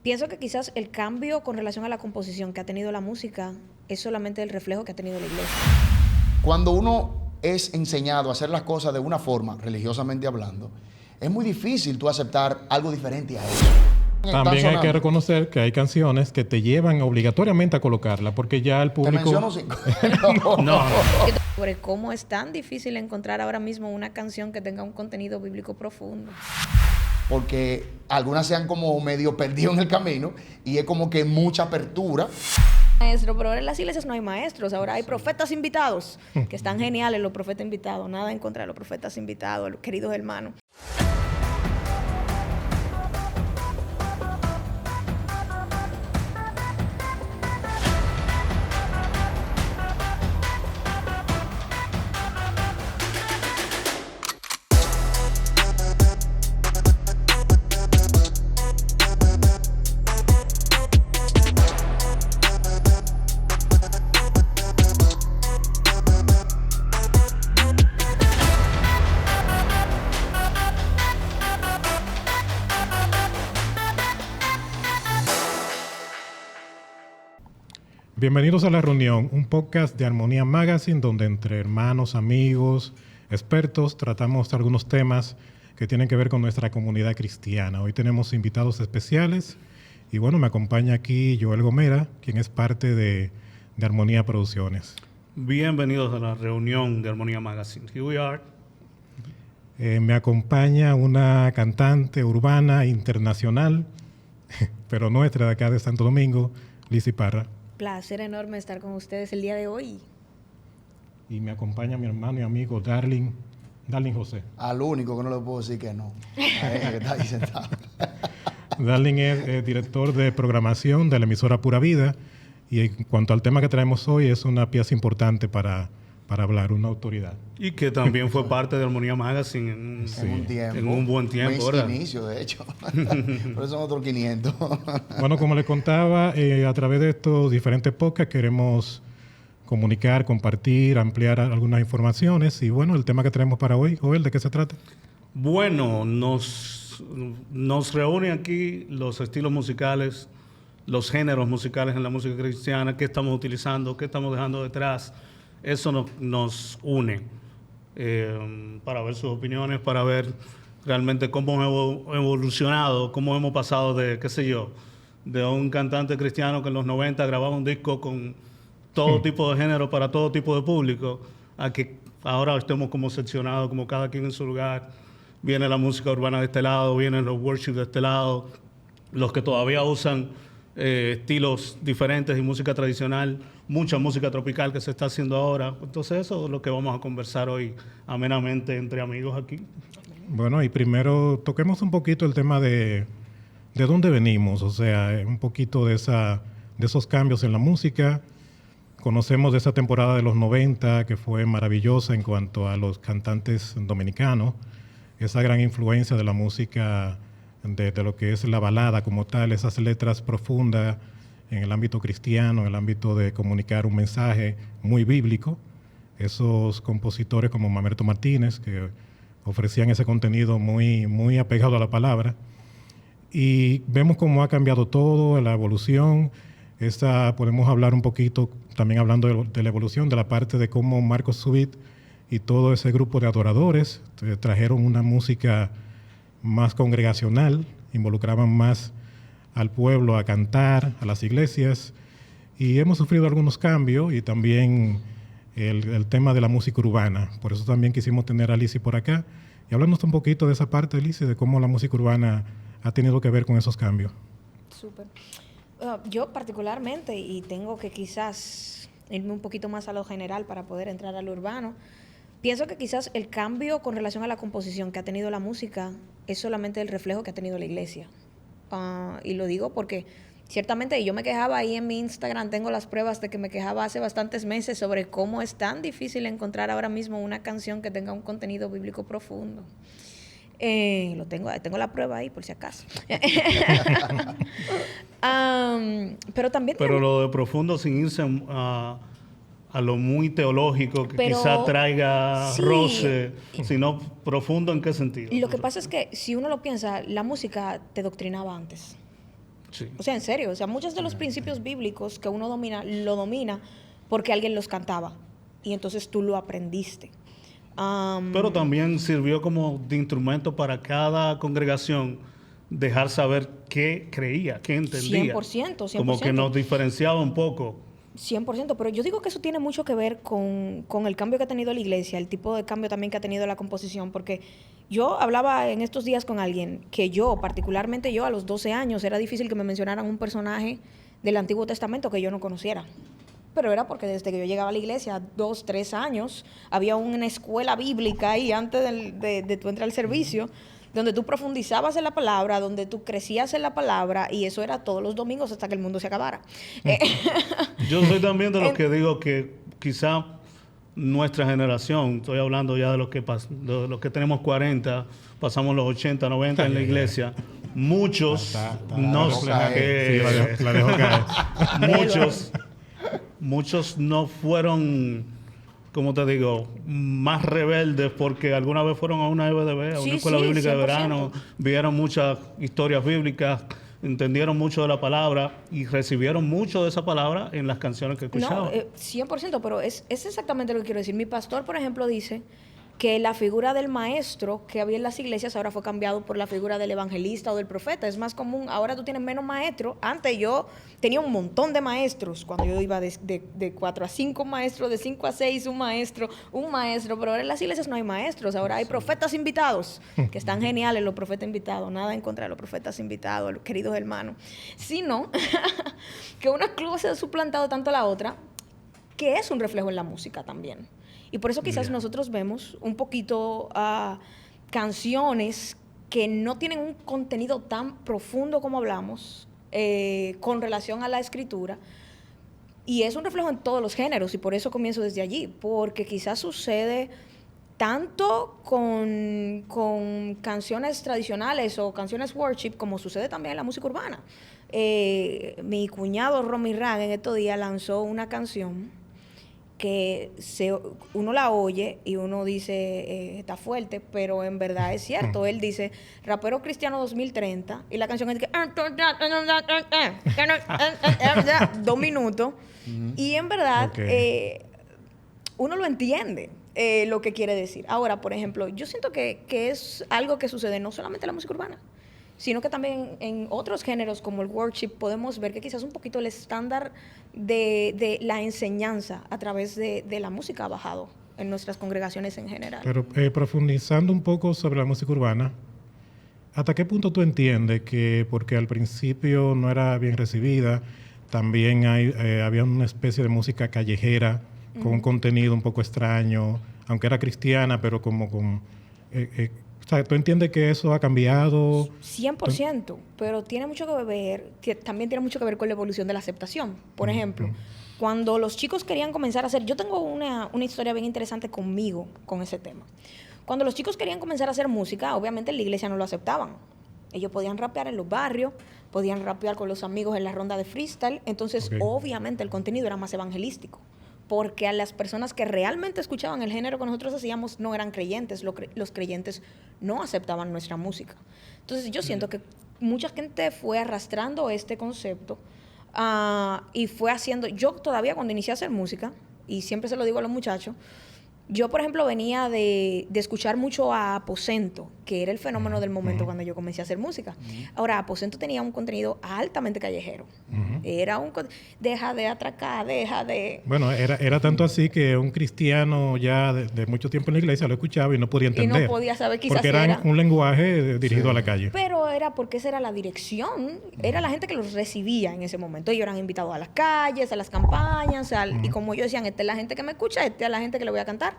Pienso que quizás el cambio con relación a la composición que ha tenido la música es solamente el reflejo que ha tenido la iglesia. Cuando uno es enseñado a hacer las cosas de una forma, religiosamente hablando, es muy difícil tú aceptar algo diferente a eso. También hay que reconocer que hay canciones que te llevan obligatoriamente a colocarla, porque ya el Te público... menciono 5. No. Sobre cómo es tan difícil encontrar ahora mismo una canción que tenga un contenido bíblico profundo. Porque algunas se han como medio perdido en el camino y es como que mucha apertura. Maestro, pero ahora en las iglesias no hay maestros, ahora hay profetas invitados, que están geniales los profetas invitados, nada en contra de los profetas invitados, queridos hermanos. Bienvenidos a La Reunión, un podcast de Armonía Magazine donde entre hermanos, amigos, expertos tratamos algunos temas que tienen que ver con nuestra comunidad cristiana. Hoy tenemos invitados especiales y bueno, me acompaña aquí Joel Gomera, quien es parte de Armonía Producciones. Bienvenidos a La Reunión de Armonía Magazine. Here we are. Me acompaña una cantante urbana internacional, pero nuestra de acá de Santo Domingo, Lizzy Parra. Placer enorme estar con ustedes el día de hoy. Y me acompaña mi hermano y amigo Darling José. Al único que no le puedo decir que no. A ese que está ahí sentado. Darling es director de programación de la emisora Pura Vida. Y en cuanto al tema que traemos hoy, es una pieza importante para hablar, una autoridad. Y que también fue parte de Armonía Magazine en un buen tiempo. ¿Verdad? Inicio, de hecho. Pero son otros 500. Bueno, como les contaba, a través de estos diferentes podcasts queremos comunicar, compartir, ampliar algunas informaciones. Y bueno, el tema que tenemos para hoy, Joel, ¿de qué se trata? Bueno, nos reúnen aquí los estilos musicales, los géneros musicales en la música cristiana, qué estamos utilizando, qué estamos dejando detrás. Eso nos une para ver sus opiniones, para ver realmente cómo hemos evolucionado, cómo hemos pasado de, qué sé yo, de un cantante cristiano que en los 90 grababa un disco con todo tipo de género para todo tipo de público, a que ahora estemos como seccionados, como cada quien en su lugar. Viene la música urbana de este lado, vienen los worship de este lado, los que todavía usan estilos diferentes y música tradicional, mucha música tropical que se está haciendo ahora. Entonces eso es lo que vamos a conversar hoy amenamente entre amigos aquí. Bueno, y primero toquemos un poquito el tema de dónde venimos, o sea, un poquito de esos cambios en la música. Conocemos de esa temporada de los 90 que fue maravillosa en cuanto a los cantantes dominicanos, esa gran influencia de la música de lo que es la balada como tal, esas letras profundas en el ámbito cristiano, en el ámbito de comunicar un mensaje muy bíblico. Esos compositores como Mamerto Martínez, que ofrecían ese contenido muy, muy apegado a la palabra. Y vemos cómo ha cambiado todo, la evolución. Podemos hablar un poquito, también hablando de la evolución, de la parte de cómo Marcos Subit y todo ese grupo de adoradores trajeron una música más congregacional, involucraban más al pueblo a cantar, a las iglesias, y hemos sufrido algunos cambios y también el tema de la música urbana. Por eso también quisimos tener a Lizzy por acá y hablarnos un poquito de esa parte, Lizzy, de cómo la música urbana ha tenido que ver con esos cambios. Súper. Yo particularmente, y tengo que quizás irme un poquito más a lo general para poder entrar a lo urbano, pienso que quizás el cambio con relación a la composición que ha tenido la música es solamente el reflejo que ha tenido la iglesia. Y lo digo porque ciertamente yo me quejaba ahí en mi Instagram, tengo las pruebas de que me quejaba hace bastantes meses sobre cómo es tan difícil encontrar ahora mismo una canción que tenga un contenido bíblico profundo. Tengo la prueba ahí por si acaso. Pero también... Pero lo de profundo sin irse a lo muy teológico, que quizá traiga roce, sino profundo ¿en qué sentido? Lo que pasa es que si uno lo piensa, la música te doctrinaba antes. Sí. O sea, en serio. O sea, muchos de los principios bíblicos que uno domina, lo domina porque alguien los cantaba. Y entonces tú lo aprendiste. Pero también sirvió como de instrumento para cada congregación dejar saber qué creía, qué entendía. 100%. Como que nos diferenciaba un poco. 100%, pero yo digo que eso tiene mucho que ver con el cambio que ha tenido la iglesia, el tipo de cambio también que ha tenido la composición, porque yo hablaba en estos días con alguien que particularmente yo, a los 12 años, era difícil que me mencionaran un personaje del Antiguo Testamento que yo no conociera. Pero era porque desde que yo llegaba a la iglesia, 2, 3 años, había una escuela bíblica ahí antes de tú entrar al servicio, donde tú profundizabas en la palabra, donde tú crecías en la palabra, y eso era todos los domingos hasta que el mundo se acabara. Yo soy también de los que digo que quizá nuestra generación, estoy hablando ya de los que tenemos 40, pasamos los 80, 90 en la iglesia, muchos La dejo caer. muchos no fueron, como te digo, más rebeldes porque alguna vez fueron a una EBDB, a una escuela bíblica 100%. De verano, vieron muchas historias bíblicas, entendieron mucho de la palabra y recibieron mucho de esa palabra en las canciones que escuchaban. No, 100%, pero es exactamente lo que quiero decir. Mi pastor, por ejemplo, dice que la figura del maestro que había en las iglesias ahora fue cambiado por la figura del evangelista o del profeta. Es más común, ahora tú tienes menos maestros. Antes yo tenía un montón de maestros, cuando yo iba de 4 a 5 maestros, de 5 a 6 un maestro, pero ahora en las iglesias no hay maestros, ahora hay profetas invitados, que están geniales los profetas invitados, nada en contra de los profetas invitados, queridos hermanos, sino que una club se ha suplantado tanto a la otra, que es un reflejo en la música también. Y por eso quizás nosotros vemos un poquito canciones que no tienen un contenido tan profundo como hablamos con relación a la escritura. Y es un reflejo en todos los géneros y por eso comienzo desde allí. Porque quizás sucede tanto con canciones tradicionales o canciones worship como sucede también en la música urbana. Mi cuñado Romy Rag en estos días lanzó una canción que uno la oye y uno dice, está fuerte, pero en verdad es cierto. Él dice, rapero cristiano 2030, y la canción es que 2 minutos, y en verdad uno lo entiende lo que quiere decir. Ahora, por ejemplo, yo siento que es algo que sucede no solamente en la música urbana, sino que también en otros géneros como el worship podemos ver que quizás un poquito el estándar de la enseñanza a través de la música ha bajado en nuestras congregaciones en general. Pero profundizando un poco sobre la música urbana, ¿hasta qué punto tú entiendes que porque al principio no era bien recibida, también había una especie de música callejera con un contenido un poco extraño, aunque era cristiana, pero como con... o sea, ¿tú entiendes que eso ha cambiado? 100%, pero tiene mucho que ver, también tiene mucho que ver con la evolución de la aceptación. Por ejemplo, cuando los chicos querían comenzar a hacer... Yo tengo una historia bien interesante conmigo con ese tema. Cuando los chicos querían comenzar a hacer música, obviamente en la iglesia no lo aceptaban. Ellos podían rapear en los barrios, podían rapear con los amigos en la ronda de freestyle, entonces obviamente el contenido era más evangelístico. Porque a las personas que realmente escuchaban el género que nosotros hacíamos no eran creyentes, los creyentes no aceptaban nuestra música. Entonces yo siento que mucha gente fue arrastrando este concepto y fue haciendo... Yo todavía cuando inicié a hacer música, y siempre se lo digo a los muchachos, yo, por ejemplo, venía de escuchar mucho a Aposento, que era el fenómeno del momento cuando yo comencé a hacer música. Ahora, Aposento tenía un contenido altamente callejero. Era deja de atracar, deja de... Bueno, era tanto así que un cristiano ya de mucho tiempo en la iglesia lo escuchaba y no podía entender. Y no podía saber quizás porque era un lenguaje dirigido a la calle. Pero era porque esa era la dirección. Era la gente que los recibía en ese momento. Ellos eran invitados a las calles, a las campañas, y como ellos decían, esta es la gente que me escucha, esta es la gente que le voy a cantar.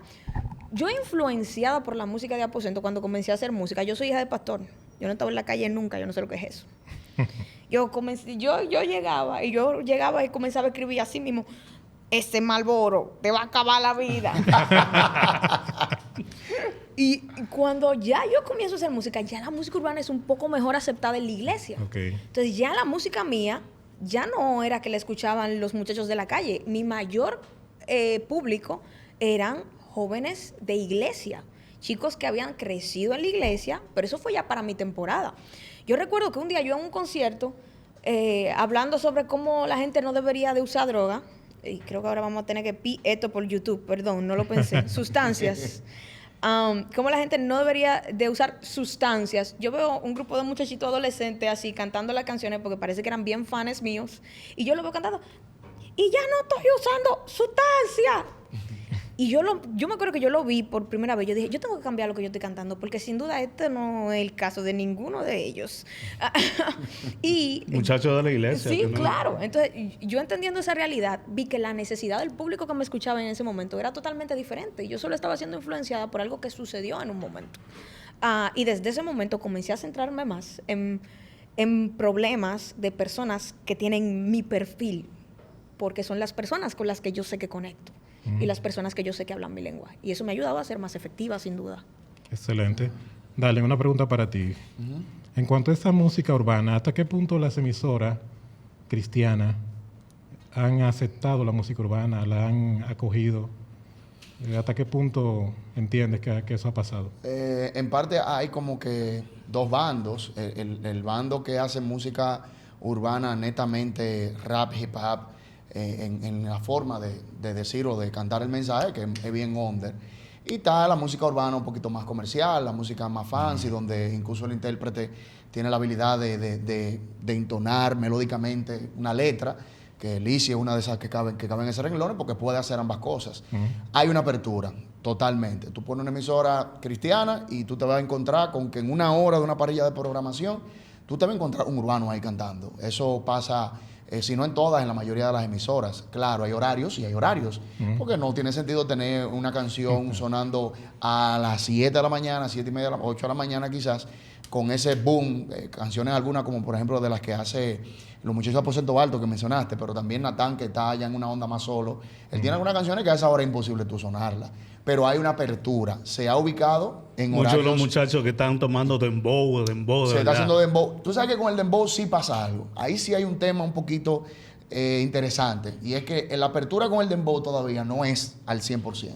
Yo, influenciada por la música de Aposento, cuando comencé a hacer música, yo soy hija de pastor. Yo no estaba en la calle nunca, yo no sé lo que es eso. Yo llegaba y comenzaba a escribir así mismo, ese Marlboro te va a acabar la vida. Y cuando ya yo comienzo a hacer música, ya la música urbana es un poco mejor aceptada en la iglesia. Entonces ya la música mía ya no era que la escuchaban los muchachos de la calle. Mi mayor público eran jóvenes de iglesia, chicos que habían crecido en la iglesia, pero eso fue ya para mi temporada. Yo recuerdo que un día yo en un concierto hablando sobre cómo la gente no debería de usar droga. Y creo que ahora vamos a tener que pi esto por YouTube, perdón, no lo pensé. Sustancias. Cómo la gente no debería de usar sustancias. Yo veo un grupo de muchachitos adolescentes así cantando las canciones porque parece que eran bien fans míos. Y yo lo veo cantando. Y ya no estoy usando sustancia. Y yo me acuerdo que yo lo vi por primera vez. Yo dije, yo tengo que cambiar lo que yo estoy cantando porque sin duda este no es el caso de ninguno de ellos. Y Muchachos de la iglesia. sí, ¿no? claro. Entonces, yo entendiendo esa realidad, vi que la necesidad del público que me escuchaba en ese momento era totalmente diferente. Yo solo estaba siendo influenciada por algo que sucedió en un momento. Y desde ese momento comencé a centrarme más en problemas de personas que tienen mi perfil, porque son las personas con las que yo sé que conecto. Y las personas que yo sé que hablan mi lengua. Y eso me ha ayudado a ser más efectiva, sin duda. Excelente. Dale, una pregunta para ti. En cuanto a esta música urbana, ¿hasta qué punto las emisoras cristianas han aceptado la música urbana, la han acogido? ¿Hasta qué punto entiendes que eso ha pasado? En parte hay como que dos bandos. El bando que hace música urbana netamente rap, hip hop, en la forma de decir o de cantar el mensaje, que es bien under. Y está la música urbana un poquito más comercial, la música más fancy, donde incluso el intérprete tiene la habilidad de entonar melódicamente una letra, que Lizzy es una de esas que caben en ese renglón porque puede hacer ambas cosas. Hay una apertura, totalmente. Tú pones una emisora cristiana y tú te vas a encontrar con que en una hora de una parrilla de programación, tú te vas a encontrar un urbano ahí cantando. Eso pasa... si no en todas, en la mayoría de las emisoras. Claro, hay horarios y hay horarios, porque no tiene sentido tener una canción sonando a las 7 de la mañana, 7 y media, 8 de la mañana quizás, con ese boom, canciones algunas como por ejemplo de las que hace los muchachos de Aposento Alto que mencionaste, pero también Natán, que está allá en una onda más solo. Él tiene algunas canciones que a esa hora es imposible tú sonarlas, pero hay una apertura. Se ha ubicado en Muchos horarios... de los muchachos que están tomando dembow, de Se está verdad. haciendo dembow. Tú sabes que con el dembow sí pasa algo. Ahí sí hay un tema un poquito interesante. Y es que la apertura con el dembow todavía no es al 100%.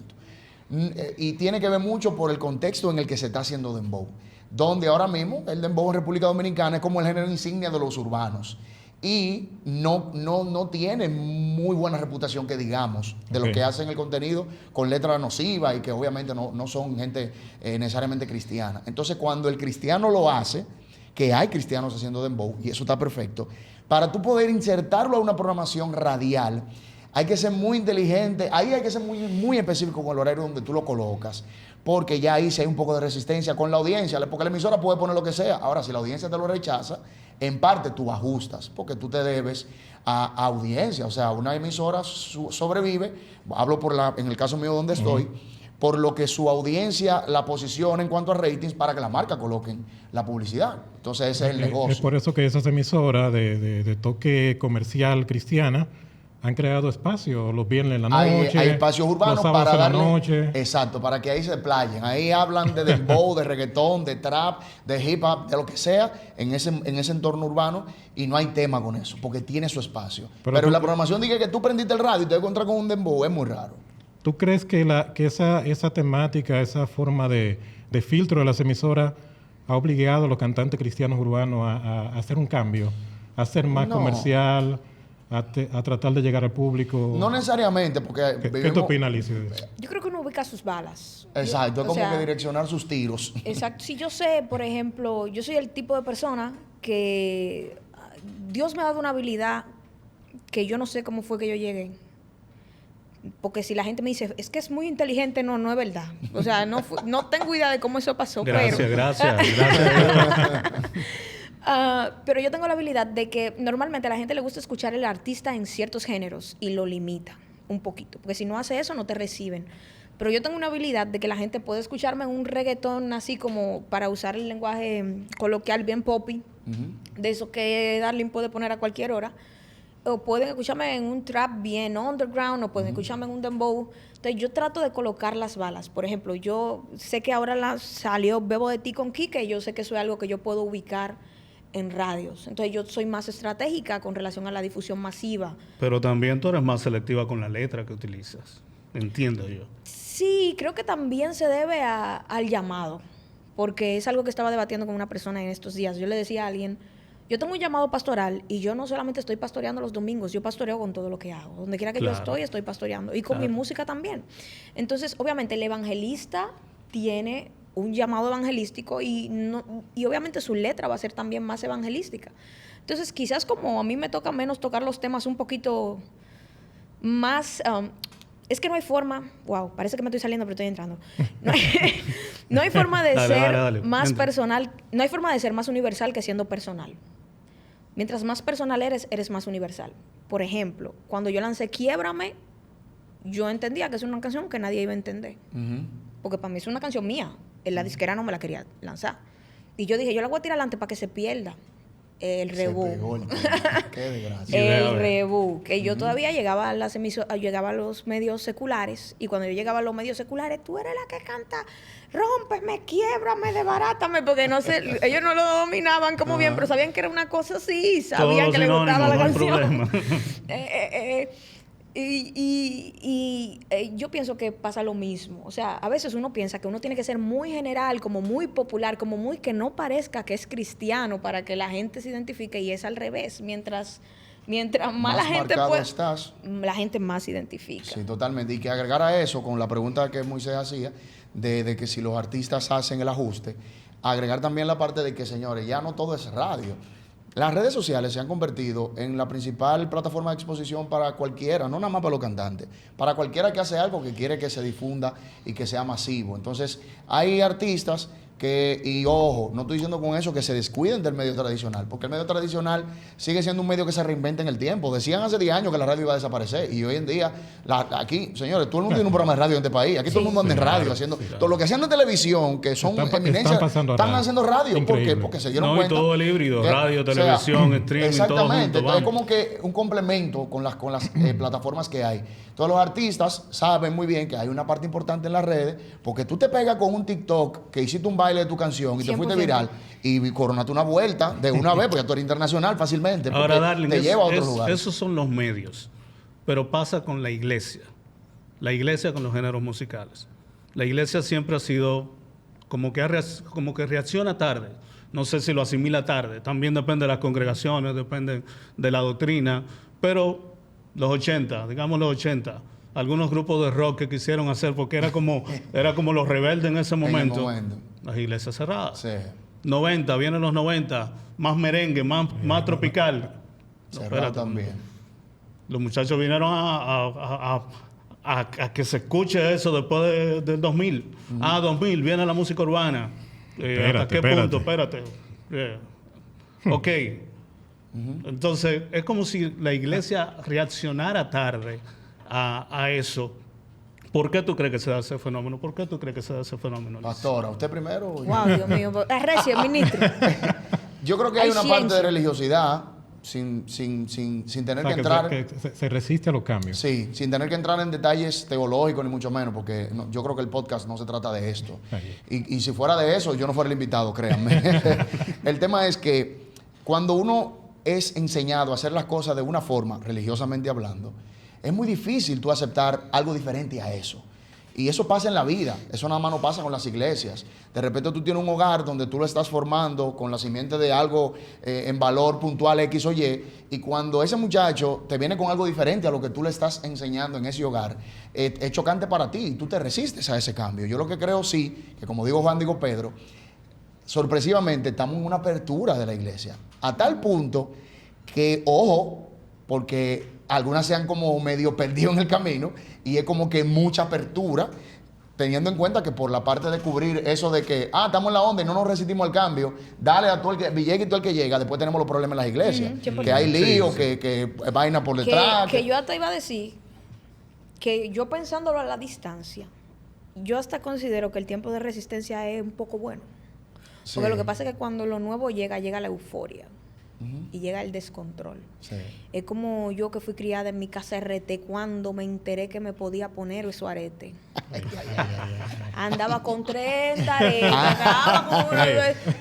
Y tiene que ver mucho por el contexto en el que se está haciendo dembow. Donde ahora mismo el dembow en República Dominicana es como el género insignia de los urbanos. Y no tiene muy buena reputación, que digamos, de los que hacen el contenido con letras nocivas y que obviamente no son gente necesariamente cristiana. Entonces, cuando el cristiano lo hace, que hay cristianos haciendo dembow, y eso está perfecto, para tú poder insertarlo a una programación radial, hay que ser muy inteligente, ahí hay que ser muy específico con el horario donde tú lo colocas, porque ya ahí sí hay un poco de resistencia con la audiencia, porque la emisora puede poner lo que sea. Ahora, si la audiencia te lo rechaza, en parte tú ajustas, porque tú te debes a audiencia. O sea, una emisora sobrevive, hablo en el caso mío donde estoy, por lo que su audiencia la posiciona en cuanto a ratings para que la marca coloquen la publicidad. Entonces ese es el negocio. Es por eso que esas emisoras de toque comercial cristiana han creado espacios los viernes en la noche. Hay espacios urbanos los sábados para en la darle... noche. Exacto, para que ahí se playen. Ahí hablan de dembow, de reggaetón, de trap, de hip hop, de lo que sea, en ese entorno urbano, y no hay tema con eso, porque tiene su espacio. Pero la programación dice que tú prendiste el radio y te encuentras con un dembow, es muy raro. ¿Tú crees que esa temática, esa forma de filtro de las emisoras ha obligado a los cantantes cristianos urbanos a hacer un cambio, a ser más comercial, a tratar de llegar al público? No necesariamente, porque... ¿Qué te opinas, Lizzy? Yo creo que uno ubica sus balas. Exacto, es como que direccionar sus tiros. Exacto. Si yo sé, por ejemplo, yo soy el tipo de persona que Dios me ha dado una habilidad que yo no sé cómo fue que yo llegué. Porque si la gente me dice, es que es muy inteligente, no es verdad. O sea, no tengo idea de cómo eso pasó. Gracias. Pero yo tengo la habilidad de que normalmente a la gente le gusta escuchar al artista en ciertos géneros y lo limita un poquito. Porque si no hace eso, no te reciben. Pero yo tengo una habilidad de que la gente puede escucharme en un reggaetón así como para usar el lenguaje coloquial bien poppy, de eso que Darling puede poner a cualquier hora. O pueden escucharme en un trap bien underground, o pueden escucharme en un dembow. Entonces, yo trato de colocar las balas. Por ejemplo, yo sé que ahora salió Bebo de Ti con Kike, y yo sé que eso es algo que yo puedo ubicar en radios. Entonces, yo soy más estratégica con relación a la difusión masiva. Pero también tú eres más selectiva con la letra que utilizas. Entiendo yo. Sí, creo que también se debe al llamado, porque es algo que estaba debatiendo con una persona en estos días. Yo le decía a alguien, yo tengo un llamado pastoral y yo no solamente estoy pastoreando los domingos, yo pastoreo con todo lo que hago. Donde quiera que yo estoy pastoreando. Y con mi música también. Entonces, obviamente, el evangelista tiene un llamado evangelístico y obviamente su letra va a ser también más evangelística. Entonces, quizás como a mí me toca menos tocar los temas un poquito más... es que no hay forma... Wow, parece que me estoy saliendo, pero estoy entrando. No hay forma de ser más personal... No hay forma de ser más universal que siendo personal. Mientras más personal eres más universal. Por ejemplo, cuando yo lancé Quiébrame, yo entendía que es una canción que nadie iba a entender. Porque para mí es una canción mía. En la disquera no me la quería lanzar. Y yo dije, yo la voy a tirar adelante para que se pierda. El rebú. Qué desgracia. El rebú. Que yo todavía llegaba a llegaba a los medios seculares. Y cuando yo llegaba a los medios seculares, tú eres la que canta, rómpeme, quiébrame, desbarátame. Porque no sé, ellos no lo dominaban como bien, pero sabían que era una cosa así. Sabían que le gustaba la canción. Yo pienso que pasa lo mismo. O sea, a veces uno piensa que uno tiene que ser muy general, como muy popular, como muy que no parezca que es cristiano para que la gente se identifique, y es al revés. Mientras más la gente la gente más se identifica. Sí, totalmente. Y que agregar a eso, con la pregunta que Moisés hacía, de que si los artistas hacen el ajuste, agregar también la parte de que, señores, ya no todo es radio. Las redes sociales se han convertido en la principal plataforma de exposición para cualquiera, no nada más para los cantantes, para cualquiera que hace algo que quiere que se difunda y que sea masivo. Entonces, hay artistas y ojo, no estoy diciendo con eso que se descuiden del medio tradicional, porque el medio tradicional sigue siendo un medio que se reinventa en el tiempo. Decían hace 10 años que la radio iba a desaparecer, y hoy en día, aquí, señores, todo el mundo tiene un programa de radio en este país. Aquí todo el mundo anda en radio haciendo... Todo lo que hacían de televisión, que son eminencias, están haciendo radio. ¿Por qué? Porque se dieron cuenta... Y todo el híbrido, radio, televisión, streaming, exactamente, todo junto, entonces es como que un complemento con las plataformas que hay. Todos los artistas saben muy bien que hay una parte importante en las redes, porque tú te pegas con un TikTok que hiciste un baile de tu canción y 100%. Te fuiste viral y coronaste una vuelta de una vez, porque tú eres internacional fácilmente. Ahora, Darling, te lleva a otros lugares. Esos son los medios, pero pasa con la iglesia con los géneros musicales. La iglesia siempre ha sido como que reacciona tarde. No sé si lo asimila tarde, también depende de las congregaciones, depende de la doctrina, pero los 80, algunos grupos de rock que quisieron hacer, porque era como los rebeldes en ese momento. Las iglesias cerradas. Sí. 90, vienen los 90, más merengue, más tropical. Cerrado también. Los muchachos vinieron a que se escuche eso después del 2000. 2000, viene la música urbana. ¿Hasta qué punto? Espérate. Ok. Entonces, es como si la iglesia reaccionara tarde a eso. ¿Por qué tú crees que se da ese fenómeno? Pastora, ¿usted primero? Wow, Dios mío. Arrecio, ministro. Yo creo que hay una parte de religiosidad sin tener que entrar... Que se resiste a los cambios. Sí, sin tener que entrar en detalles teológicos ni mucho menos, porque yo creo que el podcast no se trata de esto. Y si fuera de eso, yo no fuera el invitado, créanme. El tema es que cuando uno es enseñado a hacer las cosas de una forma, religiosamente hablando, es muy difícil tú aceptar algo diferente a eso. Y eso pasa en la vida. Eso nada más no pasa con las iglesias. De repente tú tienes un hogar donde tú lo estás formando con la simiente de algo en valor puntual X o Y. Y cuando ese muchacho te viene con algo diferente a lo que tú le estás enseñando en ese hogar, es chocante para ti y tú te resistes a ese cambio. Yo lo que creo sí, que como digo Juan, digo Pedro, sorpresivamente estamos en una apertura de la iglesia. A tal punto que, ojo, porque algunas se han como medio perdido en el camino y es como que mucha apertura, teniendo en cuenta que por la parte de cubrir eso de que, estamos en la onda y no nos resistimos al cambio, dale a todo el que llegue y todo el que llega, después tenemos los problemas en las iglesias, que hay líos, que vaina por detrás. Que yo hasta iba a decir que yo pensándolo a la distancia, yo hasta considero que el tiempo de resistencia es un poco bueno. Sí. Porque lo que pasa es que cuando lo nuevo llega la euforia. Y llega el descontrol. Sí. Es como yo que fui criada en mi casa RT cuando me enteré que me podía poner eso arete. Andaba con 30 aretes.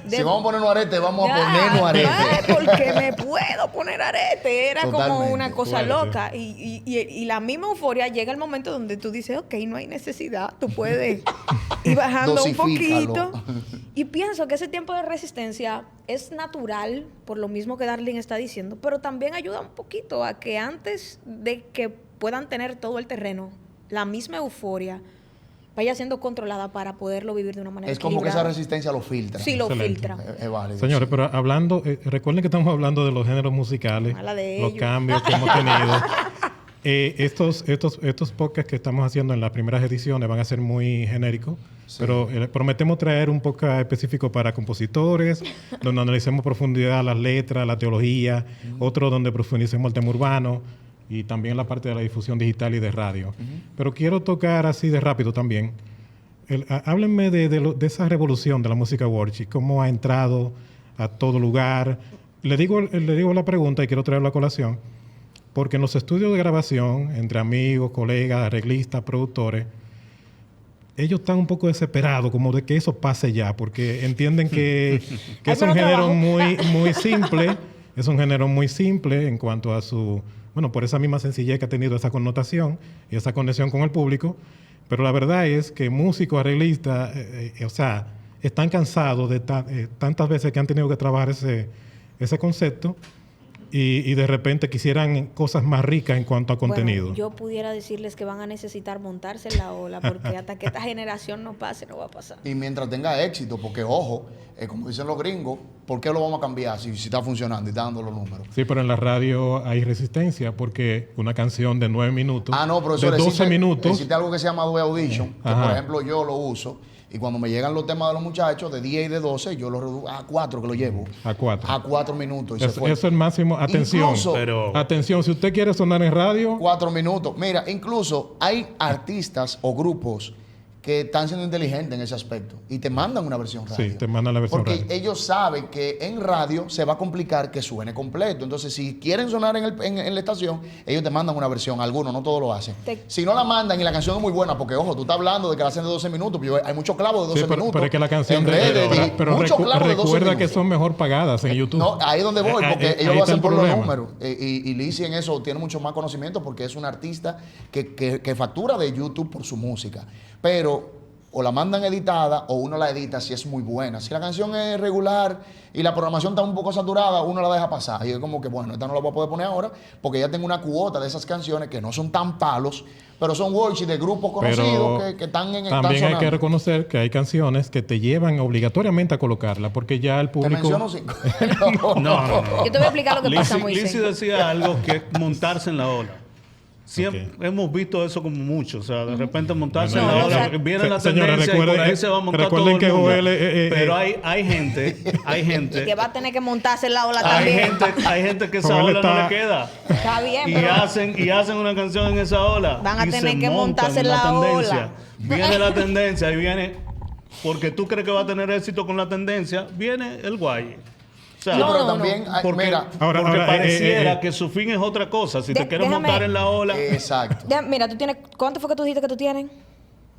Si vamos a ponernos arete, vamos a ponernos arete. Porque me puedo poner arete. Era totalmente como una cosa loca. Y la misma euforia llega el momento donde tú dices, ok, no hay necesidad. Tú puedes ir bajando un poquito. Y pienso que ese tiempo de resistencia es natural, por lo mismo que Darling está diciendo, pero también ayuda un poquito a que antes de que puedan tener todo el terreno, la misma euforia vaya siendo controlada para poderlo vivir de una manera Es como que esa equilibrada. resistencia lo filtra. Sí, lo Excelente. filtra. Es válido. Señores, sí. pero hablando, recuerden que estamos hablando de los géneros musicales, Mala de los ellos. cambios que hemos tenido. Estos podcasts que estamos haciendo en las primeras ediciones van a ser muy genéricos, Sí. pero prometemos traer un podcast específico para compositores, donde analicemos profundidad las letras, la teología, otro donde profundicemos el tema urbano y también la parte de la difusión digital y de radio. Pero quiero tocar así de rápido también. Háblenme de esa revolución de la música worship, cómo ha entrado a todo lugar. Le digo la pregunta y quiero traerlo a colación, porque en los estudios de grabación, entre amigos, colegas, arreglistas, productores, ellos están un poco desesperados como de que eso pase ya, porque entienden que Hay es un menos género trabajo. muy simple, es un género muy simple en cuanto a su, bueno, por esa misma sencillez que ha tenido esa connotación y esa conexión con el público, pero la verdad es que músicos, arreglistas, o sea, están cansados de tantas veces que han tenido que trabajar ese concepto y de repente quisieran cosas más ricas en cuanto a contenido. Bueno, yo pudiera decirles que van a necesitar montarse en la ola, porque hasta que esta generación no pase, no va a pasar. Y mientras tenga éxito, porque ojo, como dicen los gringos, ¿por qué lo vamos a cambiar si está funcionando y está dando los números? Sí, pero en la radio hay resistencia porque una canción de 9 minutos, Ah, no, profesor, de 12 minutos, existe algo que se llama Dolby Audition, que Ajá. por ejemplo yo lo uso, y cuando me llegan los temas de los muchachos, de 10 y de 12, yo los reduzco a 4 que lo llevo. a 4. A 4 minutos. Y se Eso fue. es el máximo. Atención, Incluso- Pero atención, si usted quiere sonar en radio, 4 minutos. Mira, incluso hay artistas o grupos que están siendo inteligentes en ese aspecto y te mandan una versión radio. sí, te mandan la versión Porque radio. ellos saben que en radio se va a complicar que suene completo. Entonces, si quieren sonar en la estación, ellos te mandan una versión. Algunos, no todos lo hacen. Si no la mandan y la canción es muy buena, porque ojo, tú estás hablando de que la hacen de 12 minutos, pero hay muchos clavos de 12 Sí, pero minutos. es que la canción en de redes, y pero muchos clavos de 12 recuerda que minutos. son mejor pagadas en YouTube. No, ahí es donde voy, porque Ahí ellos lo está hacen el por los problema. números. Y Lizzy en eso tiene mucho más conocimiento porque es un artista que factura de YouTube por su música. Pero o la mandan editada o uno la edita si es muy buena. Si la canción es regular y la programación está un poco saturada, uno la deja pasar. Y es como que, bueno, esta no la voy a poder poner ahora porque ya tengo una cuota de esas canciones que no son tan palos, pero son worship de grupos conocidos Pero que están en también hay sonando. que reconocer que hay canciones que te llevan obligatoriamente a colocarla, porque ya el Te público... menciono 5. no. Yo te voy a explicar lo que pasa, Moisés. Lizzy decía algo que es montarse en la ola. Siempre hemos visto eso como mucho, o sea, de repente montarse No, en la o ola, sea, porque viene la señores, tendencia y por recuerden- ahí se va a montar todo recuerden el que mundo. Joel, Pero hay gente Que va a tener que montarse en la ola hay también. gente que esa Joel ola no está- le queda. Está bien, Y pero hacen una canción en esa ola. Van a y tener se que montan montarse en en la tendencia. ola. Viene la tendencia y viene, porque tú crees que va a tener éxito con la tendencia, viene el guay. O sea, Sí, pero No, no, también, porque, mira, Ahora, porque ahora, pareciera que su fin es otra cosa. Si te quieres déjame- montar en la ola, exacto, Mira, tú tienes... ¿Cuánto fue que tú dijiste que tú tienes?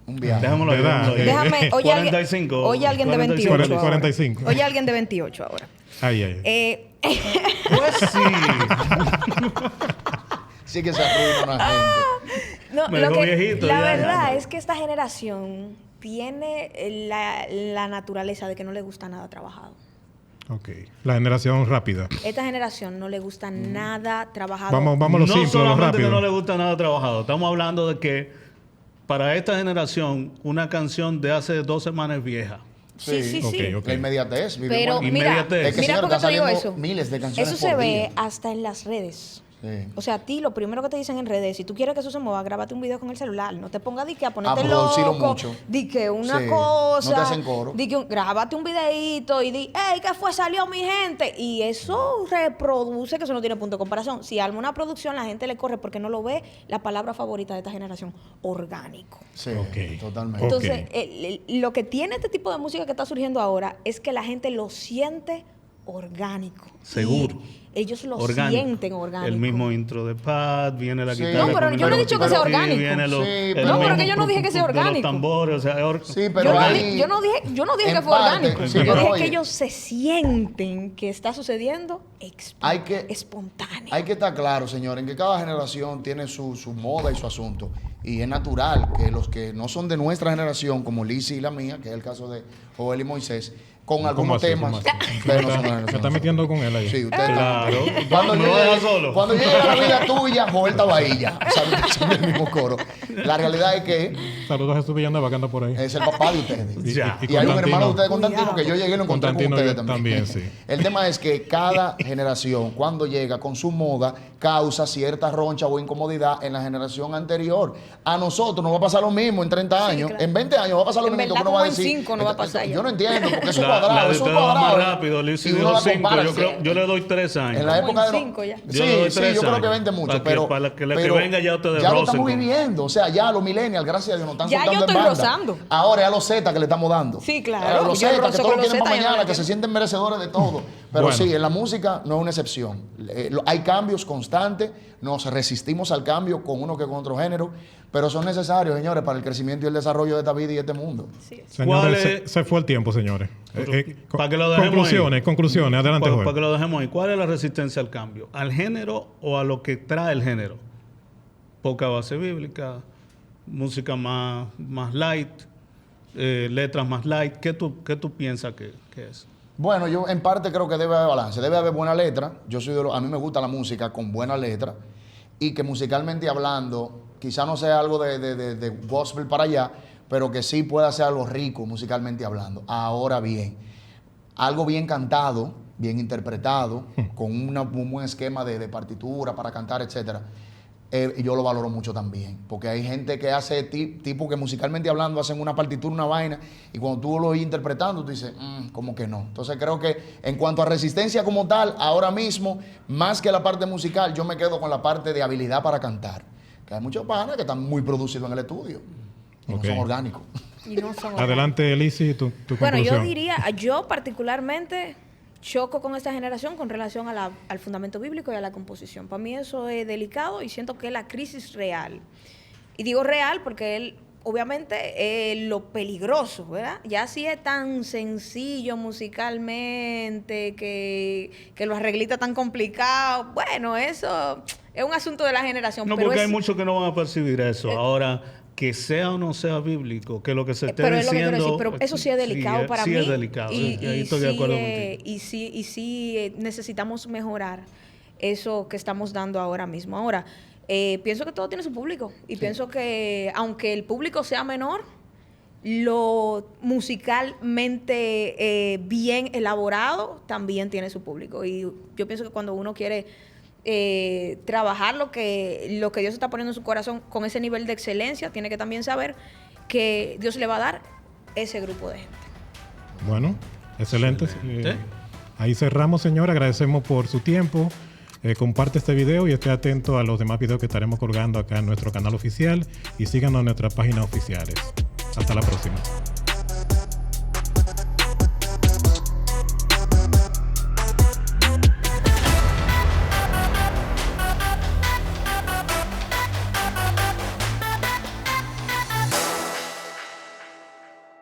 un viaje. déjamelo ahí, ¿Verdad? déjamelo ahí. Déjame... Oye, 45, oye alguien de 28 ahora. 45. Oye alguien de 28 ahora. Ay, ay, ay. Pues sí. Sí que se arruina una gente. No, Me lo dijo que, viejito, la ya. verdad es que esta generación tiene la naturaleza de que no le gusta nada trabajado. Ok. La generación rápida. Esta generación no le gusta nada trabajado. Vamos a lo No simple, a lo solamente que rápido. no le gusta nada trabajado, estamos hablando de que para esta generación una canción de hace 2 semanas es vieja. Sí, sí, sí. Ok, ok. La inmediatez. vivimos Pero en- mira, Inmediatez. Es que, mira señor, por qué está te digo saliendo eso. miles de canciones Eso se por ve día. hasta en las redes. Sí. O sea, a ti lo primero que te dicen en redes, si tú quieres que eso se mueva, grábate un video con el celular. No te pongas di que a ponerte producirlo loco, mucho. di que una Sí, cosa, no te hacen coro. di que grábate un videíto y di, hey, ¿qué fue? Salió mi gente. Y eso reproduce, que eso no tiene punto de comparación. Si arma una producción, la gente le corre porque no lo ve, la palabra favorita de esta generación, orgánico. Sí, Ok. totalmente. Entonces, Ok. lo que tiene este tipo de música que está surgiendo ahora es que la gente lo siente orgánico. Seguro. Y ellos lo Orgánico. sienten orgánico. El mismo intro de pad, viene la Sí. guitarra. No, pero con yo no he el dicho que sea kick, orgánico. viene Sí, el pero- No, pero mismo que yo no dije que sea de los orgánico. tambores, o sea, Sí, pero ahí- yo no dije en que fue parte, orgánico. sí, yo pero dije oye, que ellos se sienten que está sucediendo espontáneo. Hay que estar claro, señor, en que cada generación tiene su moda y su asunto. Y es natural que los que no son de nuestra generación, como Lizzy y la mía, que es el caso de Joel y Moisés, con ¿Cómo algunos así? temas. ¿Cómo así? Ustedes no son Se una está generación. metiendo con él ahí. Sí, ustedes Claro. Cuando ¿Me lo dejas solo? Cuando llegue a la vida tuya, Joel estaba ahí ya. O sea, ustedes son del mismo coro. La realidad es que Saludos a Jesús Villanueva que anda por ahí. es el papá de ustedes. Ya. Y hay un hermano de ustedes, Cuidado. Constantino, que yo llegué y lo encontré con Constantino ustedes yo también. también, sí. El tema es que cada generación, cuando llega con su moda, causa cierta roncha o incomodidad en la generación anterior. A nosotros nos va a pasar lo mismo en 30 años. claro. En 20 años va a pasar lo En mismo. verdad, que uno va a como en decir, 5 no va a pasar ya. Yo no entiendo, porque eso es La cuadrado. de Eso es ustedes va más cuadrado. rápido, Lizzy Y uno dio la 5. compara, Yo le doy 3 años. en la Como época en de 5 ya. Yo le doy Sí, 3 yo creo que años. 20 mucho, Para que- pero para que la que pero venga ya ustedes ya lo rocen estamos con- viviendo, o sea, ya los millennials, gracias a Dios, nos están Ya yo soltando en estoy banda. rozando. Ahora es a los Z que le estamos dando. Sí, claro. Los Yo Z, que rozo todos con lo los quieren para Z, yo no mañana, lo que se entiendo. sienten merecedores de todo. Pero Bueno. sí, en la música no es una excepción. Hay cambios constantes, nos resistimos al cambio con uno que con otro género, pero son necesarios, señores, para el crecimiento y el desarrollo de esta vida y este mundo. Así es. Señores, ¿Cuál es- se fue el tiempo, señores. Para que lo dejemos Conclusiones. Adelante, Para Joel. que lo dejemos ahí. ¿Cuál es la resistencia al cambio? ¿Al género o a lo que trae el género? Poca base bíblica, música más light, letras más light. ¿Qué tú piensas que es? Bueno, yo en parte creo que debe haber balance. Debe haber buena letra. A mí me gusta la música con buena letra y que musicalmente hablando, quizá no sea algo de gospel para allá, pero que sí pueda ser algo rico musicalmente hablando. Ahora bien, algo bien cantado, bien interpretado, con un buen esquema de partitura para cantar, etcétera. Yo lo valoro mucho también, porque hay gente que hace tipo que musicalmente hablando hacen una partitura, una vaina, y cuando tú lo oyes interpretando, tú dices, como que no. Entonces creo que en cuanto a resistencia como tal, ahora mismo, más que la parte musical, yo me quedo con la parte de habilidad para cantar. Que hay muchos panas que están muy producidos en el estudio, y Ok. no son orgánicos. Y no son Adelante, Lizzy, tu Bueno, conclusión. yo diría, yo particularmente choco con esta generación con relación a al fundamento bíblico y a la composición. Para mí eso es delicado y siento que es la crisis real. Y digo real porque él, obviamente, lo peligroso, ¿verdad? Ya si es tan sencillo musicalmente, que los arreglistas tan complicados, bueno, eso es un asunto de la generación. No, pero porque es- hay muchos que no van a percibir eso. Ahora, que sea o no sea bíblico, que lo que se esté pero es lo que diciendo... quiero decir, pero eso sí es delicado para sí mí. es delicado. Y, sí, ahí y estoy de sí, acuerdo contigo. y sí necesitamos mejorar eso que estamos dando ahora mismo. Ahora, pienso que todo tiene su público. Y pienso que aunque el público sea menor, lo musicalmente bien elaborado también tiene su público. Y yo pienso que cuando uno quiere trabajar lo que Dios está poniendo en su corazón con ese nivel de excelencia, tiene que también saber que Dios le va a dar ese grupo de gente. Bueno, excelente. Excelente. Ahí cerramos, señor. Agradecemos por su tiempo. Comparte este video y esté atento a los demás videos que estaremos colgando acá en nuestro canal oficial y síganos en nuestras páginas oficiales. Hasta la próxima.